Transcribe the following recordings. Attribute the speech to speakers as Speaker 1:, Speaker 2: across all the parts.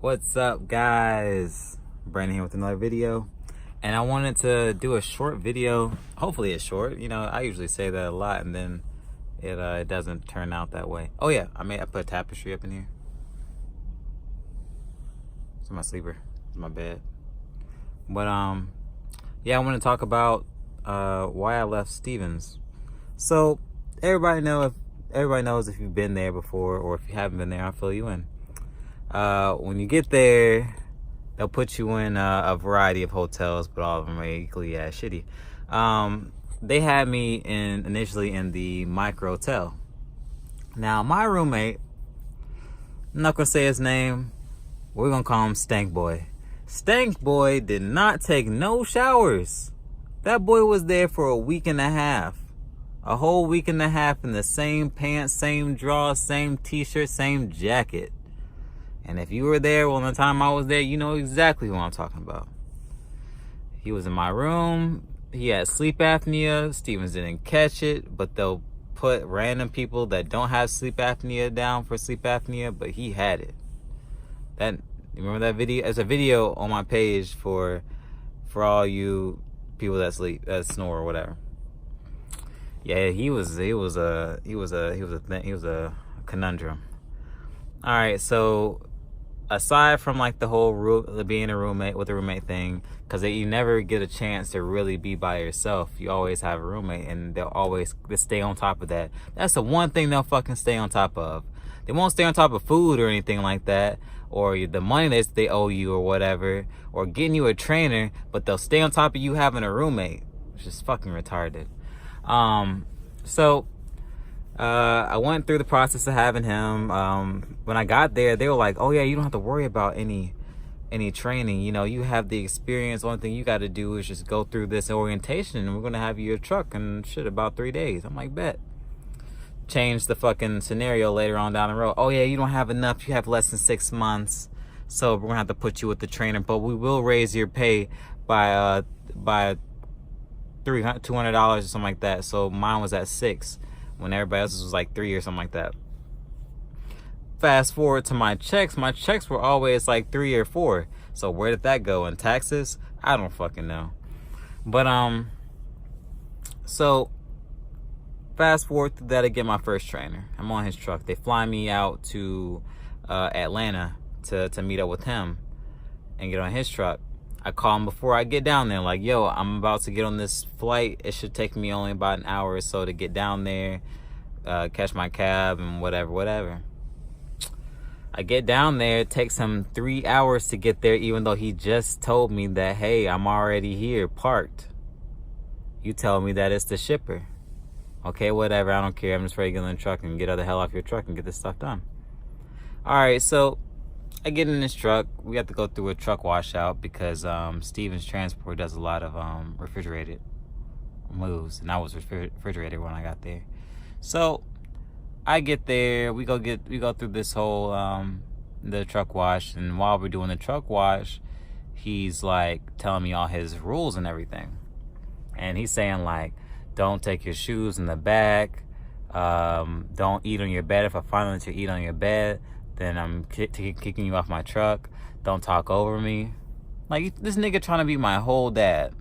Speaker 1: What's up, guys? Brandon here with another video, and I wanted to do a short video. Hopefully it's short. I usually say that a lot and then it doesn't turn out that way. Oh yeah, I put a tapestry up in here. It's my sleeper. It's my bed. But yeah, I want to talk about why I left Stevens. So everybody knows if you've been there before, or if you haven't been there, I'll fill you in. When you get there, they'll put you in a variety of hotels, but all of them are equally as shitty. They had me initially in the Micro Hotel. Now, my roommate, I'm not gonna say his name. We're gonna call him Stank Boy. Stank Boy did not take no showers. That boy was there for a week and a half. A whole week and a half in the same pants, same drawers, same t-shirt, same jacket. And if you were there when the time I was there, you know exactly who I'm talking about. He was in my room. He had sleep apnea. Stevens didn't catch it, but they'll put random people that don't have sleep apnea down for sleep apnea, but he had it. Remember that video? There's a video on my page for all you people that snore or whatever. Yeah, he was a conundrum. All right, so aside from like the whole being a roommate thing, because you never get a chance to really be by yourself. You always have a roommate, and they'll stay on top of that. That's the one thing they'll fucking stay on top of. They won't stay on top of food or anything like that, or the money that they owe you or whatever, or getting you a trainer, but they'll stay on top of you having a roommate, which is fucking retarded. So I went through the process of having him. When I got there, they were like, oh yeah, you don't have to worry about any training. You have the experience. Only thing you got to do is just go through this orientation, and we're going to have you a truck and shit about 3 days. I'm like, bet. Change the fucking scenario later on down the road. Oh yeah, you don't have enough. You have less than 6 months. So we're going to have to put you with the trainer, but we will raise your pay by $200 or something like that. So mine was at 6 when everybody else's was like 3 or something like that. Fast forward to my checks were always like 3 or 4. So where did that go in taxes? I don't fucking know. But so fast forward to that, I get my first trainer. I'm on his truck. They fly me out to Atlanta to meet up with him and get on his truck. I call him before I get down there, like, yo, I'm about to get on this flight. It should take me only about an hour or so to get down there, catch my cab and whatever. I get down there. It takes him 3 hours to get there, even though he just told me that, hey, I'm already here, parked. You tell me that it's the shipper. Okay, whatever, I don't care. I'm just ready to get in the truck and get the hell off your truck and get this stuff done. All right, so I get in this truck. We have to go through a truck washout because Stevens Transport does a lot of refrigerated moves, and I was refrigerated when I got there. So I get there. We go through this whole the truck wash, and while we're doing the truck wash, he's like telling me all his rules and everything, and he's saying like, don't take your shoes in the back, don't eat on your bed. If I find that you eat on your bed, then I'm kicking you off my truck. Don't talk over me. Like, this nigga trying to be my whole dad.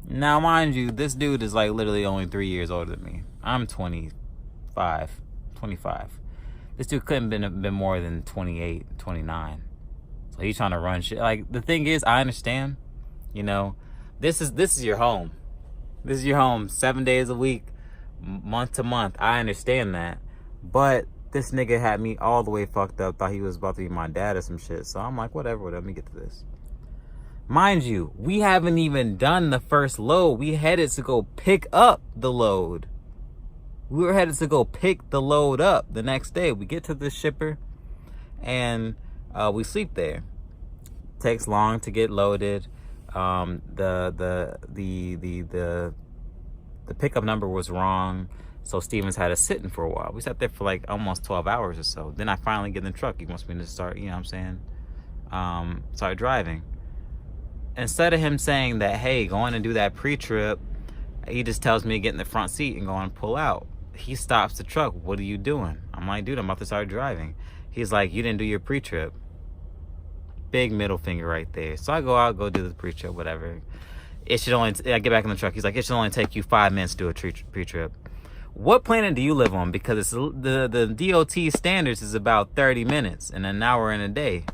Speaker 1: Now, mind you, this dude is like literally only 3 years older than me. I'm 25. This dude couldn't have been more than 28, 29. So he's trying to run shit. Like, the thing is, I understand, this is your home. This is your home 7 days a week, month to month. I understand that. But this nigga had me all the way fucked up. Thought he was about to be my dad or some shit. So I'm like, whatever, let me get to this. Mind you, we haven't even done the first load. We headed to go pick up the load. We were headed to go pick the load up the next day. We get to the shipper and we sleep there. Takes long to get loaded. The pickup number was wrong. So Stevens had us sitting for a while. We sat there for like almost 12 hours or so. Then I finally get in the truck. He wants me to start, start driving. Instead of him saying that, hey, go on and do that pre-trip, he just tells me to get in the front seat and go on and pull out. He stops the truck. What are you doing? I'm like, dude, I'm about to start driving. He's like, you didn't do your pre-trip. big middle finger right there. So I go do the pre-trip, whatever. It should only, I get back in the truck. He's like, it should only take you 5 minutes to do a pre-trip. What planet do you live on? Because it's the DOT standards is about 30 minutes and an hour in a day.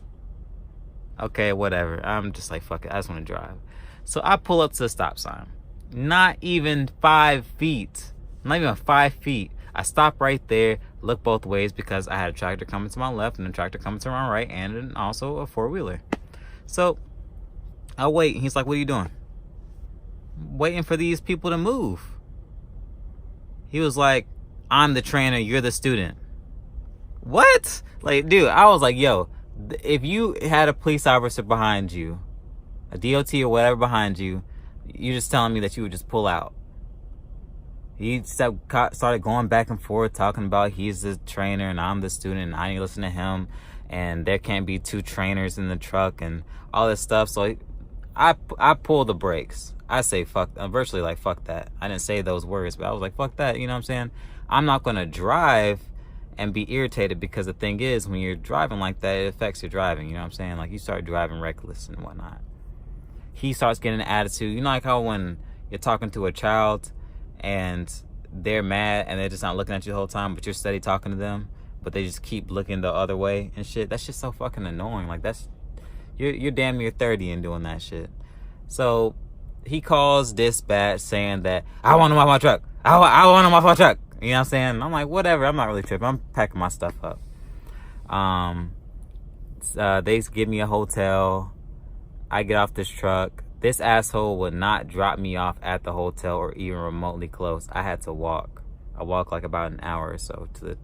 Speaker 1: Okay, whatever. I'm just like, fuck it. I just want to drive. So I pull up to the stop sign. Not even 5 feet. Not even 5 feet. I stop right there, look both ways because I had a tractor coming to my left and a tractor coming to my right and also a four-wheeler. So I wait. He's like, what are you doing? Waiting for these people to move. He was like, I'm the trainer, you're the student. What? Like, dude, I was like, yo, if you had a police officer behind you, a DOT or whatever behind you, you're just telling me that you would just pull out. He started going back and forth, talking about he's the trainer and I'm the student and I need to listen to him and there can't be 2 trainers in the truck and all this stuff. So I pull the brakes. I say fuck, virtually like fuck that. I didn't say those words, but I was like fuck that, you know what I'm saying? I'm not going to drive and be irritated because the thing is, when you're driving like that, it affects your driving, you know what I'm saying? Like you start driving reckless and whatnot. He starts getting an attitude. You know like how when you're talking to a child and they're mad and they're just not looking at you the whole time, but you're steady talking to them, but they just keep looking the other way and shit. That's just so fucking annoying. Like that's, you're damn near 30 and doing that shit. So he calls dispatch saying that I want him off my truck. I want him off my truck. You know what I'm saying? I'm like, whatever. I'm not really tripping. I'm packing my stuff up. They give me a hotel. I get off this truck. This asshole would not drop me off at the hotel or even remotely close. I had to walk. I walked like about an hour or so to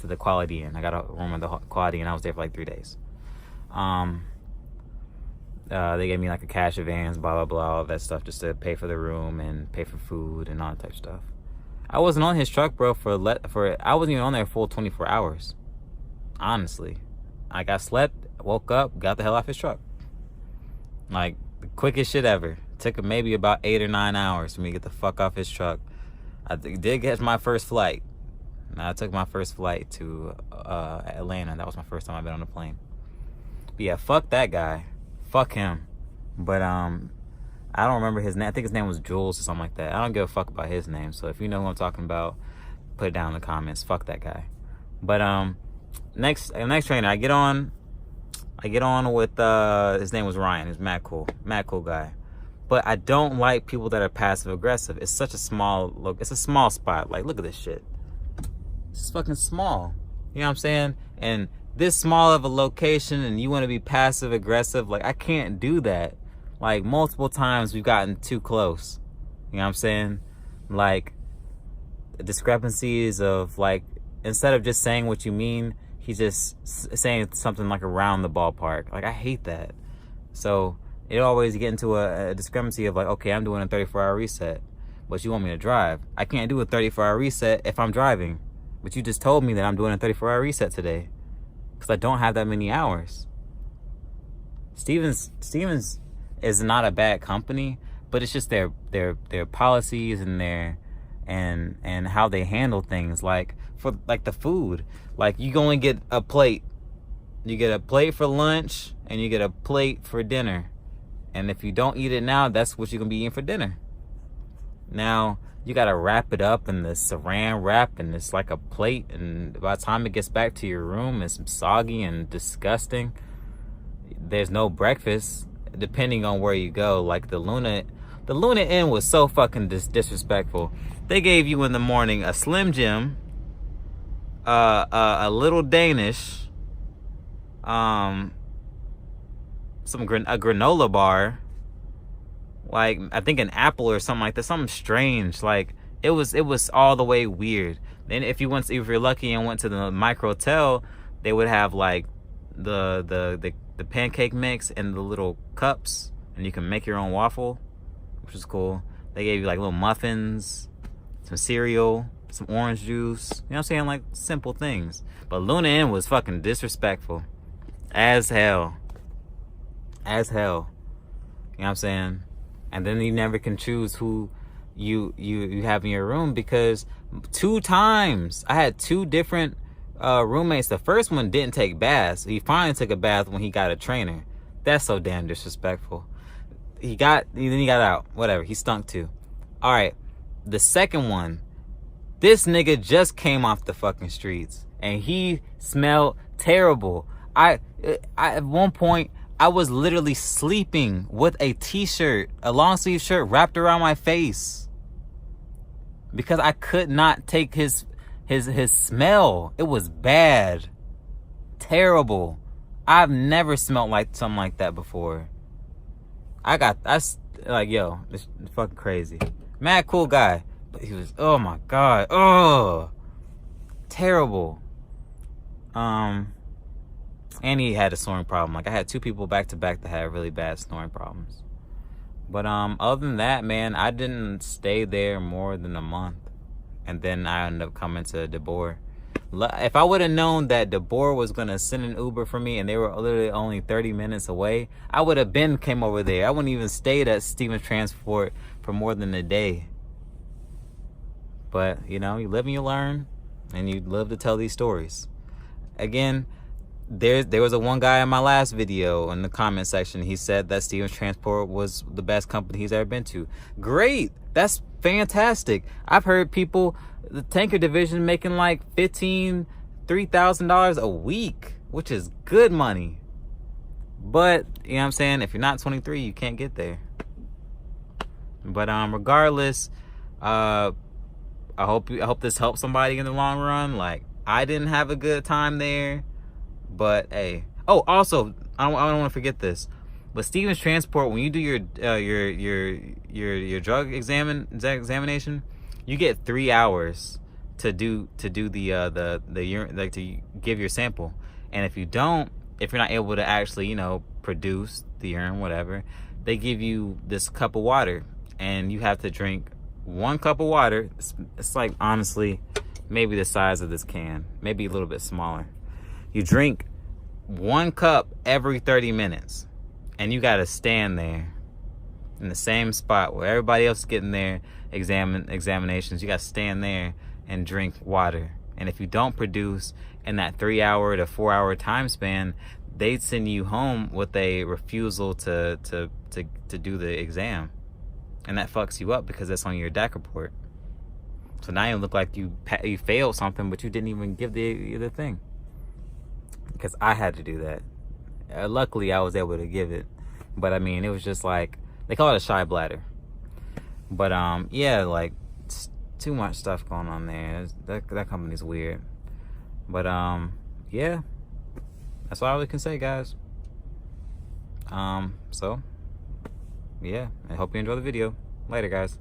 Speaker 1: the Quality Inn. I got a room at the Quality Inn. I was there for like 3 days. They gave me like a cash advance, blah, blah, blah, all that stuff just to pay for the room and pay for food and all that type of stuff. I wasn't on his truck, bro, I wasn't even on there full 24 hours. Honestly. Like I slept, woke up, got the hell off his truck. Like the quickest shit ever. Took maybe about 8 or 9 hours for me to get the fuck off his truck. I did get my first flight. I took my first flight to Atlanta. That was my first time I've been on a plane. But yeah, fuck that guy. Fuck him. But I don't remember his name. I think his name was Jules or something like that. I don't give a fuck about his name. So if you know who I'm talking about, put it down in the comments. Fuck that guy. But next trainer, I get on with his name was Ryan. He's mad cool guy. But I don't like people that are passive aggressive. It's such a small look. It's a small spot. Like, look at this shit. It's fucking small. You know what I'm saying? And this small of a location and you want to be passive aggressive, like I can't do that. Like multiple times we've gotten too close. You know what I'm saying? Like discrepancies of like, instead of just saying what you mean, he's just saying something like around the ballpark. Like I hate that. So it always get into a discrepancy of like, okay, I'm doing a 34-hour reset, but you want me to drive. I can't do a 34-hour reset if I'm driving. But you just told me that I'm doing a 34-hour reset today. Because I don't have that many hours. Stevens is not a bad company, but it's just their policies and and how they handle things. Like for like the food, like you only get a plate. You get a plate for lunch and you get a plate for dinner. And if you don't eat it now, that's what you're gonna be eating for dinner. Now you gotta wrap it up in the saran wrap, and it's like a plate, and by the time it gets back to your room, it's soggy and disgusting. There's no breakfast, depending on where you go. Like the Luna Inn was so fucking disrespectful. They gave you in the morning a Slim Jim, a little Danish, a granola bar, like I think an apple or something like that, something strange. Like it was all the way weird. Then if you're lucky and went to the Microtel, they would have like the pancake mix in the little cups, and you can make your own waffle, which is cool. They gave you like little muffins, some cereal, some orange juice. You know what I'm saying? Like simple things. But Luna Inn was fucking disrespectful as hell. As hell. You know what I'm saying? And then you never can choose who you have in your room, because 2 times I had 2 different roommates. The first one didn't take baths. He finally took a bath when he got a trainer. That's so damn disrespectful. Then he got out. Whatever. He stunk too. All right. The second one, this nigga just came off the fucking streets and he smelled terrible. I at one point I was literally sleeping with a t-shirt, a long sleeve shirt wrapped around my face because I could not take his smell. It was bad. Terrible. I've never smelled like something like that before. Like, yo, it's fucking crazy. Mad cool guy, but he was, oh my God, oh, terrible. And he had a snoring problem. Like, I had 2 people back to back that had really bad snoring problems. But other than that, man, I didn't stay there more than a month, and then I ended up coming to DeBoer. If I would have known that DeBoer was going to send an Uber for me and they were literally only 30 minutes away, I would have came over there. I wouldn't even stayed at Stevens Transport for more than a day. But, you know, you live and you learn, and you live to tell these stories. Again, there was one guy in my last video in the comment section. He said that Stevens Transport was the best company he's ever been to. Great. That's fantastic. I've heard people, the tanker division, making like $3,000 a week, which is good money. But, you know what I'm saying, if you're not 23, you can't get there. But regardless, I hope this helps somebody in the long run. Like, I didn't have a good time there, but hey. Oh, also, I don't want to forget this. But Stevens Transport, when you do your drug examination, you get 3 hours to do the urine, like to give your sample. And if you're not able to actually, you know, produce the urine, whatever, they give you this cup of water, and you have to drink 1 cup of water. It's like, honestly, maybe the size of this can, maybe a little bit smaller. You drink 1 cup every 30 minutes. And you gotta stand there in the same spot where everybody else is getting their examinations. You gotta stand there and drink water. And if you don't produce in that 3 hour to 4 hour time span, they'd send you home with a refusal to do the exam. And that fucks you up because that's on your DAC report. So now you look like you failed something, but you didn't even give the thing. Because I had to do that. Luckily, I was able to give it. But, I mean, it was just like, they call it a shy bladder. But, yeah, like, too much stuff going on there. That company's weird. But, yeah. That's all I can say, guys. So, yeah. I hope you enjoy the video. Later, guys.